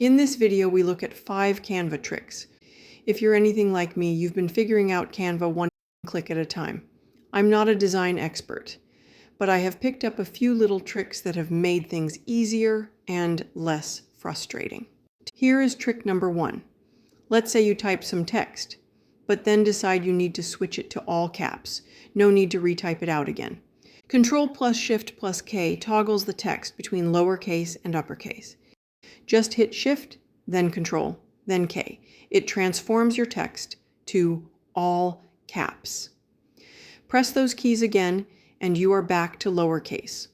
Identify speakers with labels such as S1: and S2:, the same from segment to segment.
S1: In this video, we look at 5 Canva tricks. If you're anything like me, you've been figuring out Canva one click at a time. I'm not a design expert, but I have picked up a few little tricks that have made things easier and less frustrating. Here is trick number 1. Let's say you type some text, but then decide you need to switch it to all caps. No need to retype it out again. Control plus Shift plus K toggles the text between lowercase and uppercase. Just hit Shift, then Control, then K. It transforms your text to all caps. Press those keys again, and you are back to lowercase.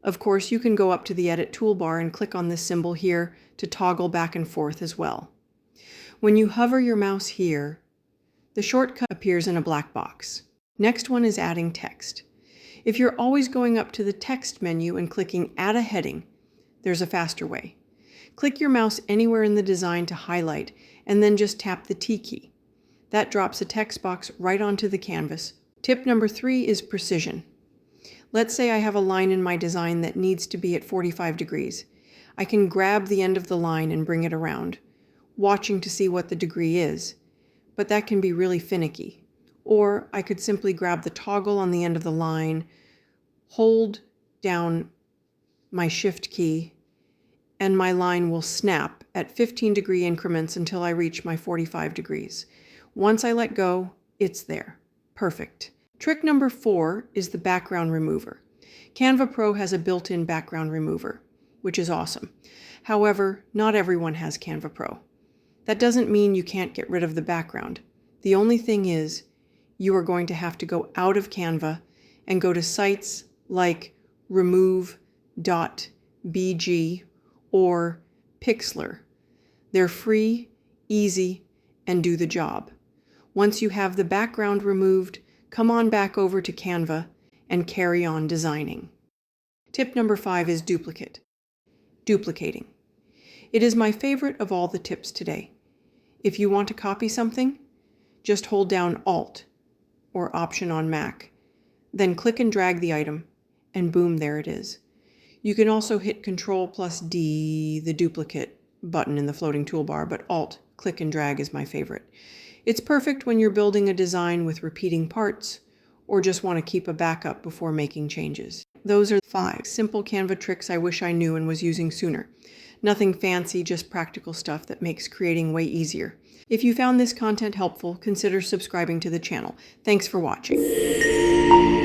S1: Of course, you can go up to the Edit toolbar and click on this symbol here to toggle back and forth as well. When you hover your mouse here, the shortcut appears in a black box. Next one is adding text. If you're always going up to the text menu and clicking Add a Heading, there's a faster way. Click your mouse anywhere in the design to highlight, and then just tap the T key. That drops a text box right onto the canvas. Tip number 3 is precision. Let's say I have a line in my design that needs to be at 45 degrees. I can grab the end of the line and bring it around, watching to see what the degree is, but that can be really finicky. Or I could simply grab the toggle on the end of the line, hold down my Shift key, and my line will snap at 15-degree increments until I reach my 45 degrees. Once I let go, it's there. Perfect. Trick number 4 is the background remover. Canva Pro has a built-in background remover, which is awesome. However, not everyone has Canva Pro. That doesn't mean you can't get rid of the background. The only thing is, you are going to have to go out of Canva and go to sites like remove.bg or Pixlr. They're free, easy, and do the job. Once you have the background removed, come on back over to Canva and carry on designing. Tip number 5 is duplicating. It is my favorite of all the tips today. If you want to copy something, just hold down Alt or Option on Mac, then click and drag the item, and boom, there it is. You can also hit Control plus D, the duplicate button in the floating toolbar, but Alt, click and drag is my favorite. It's perfect when you're building a design with repeating parts or just want to keep a backup before making changes. Those are 5 simple Canva tricks I wish I knew and was using sooner. Nothing fancy, just practical stuff that makes creating way easier. If you found this content helpful, consider subscribing to the channel. Thanks for watching.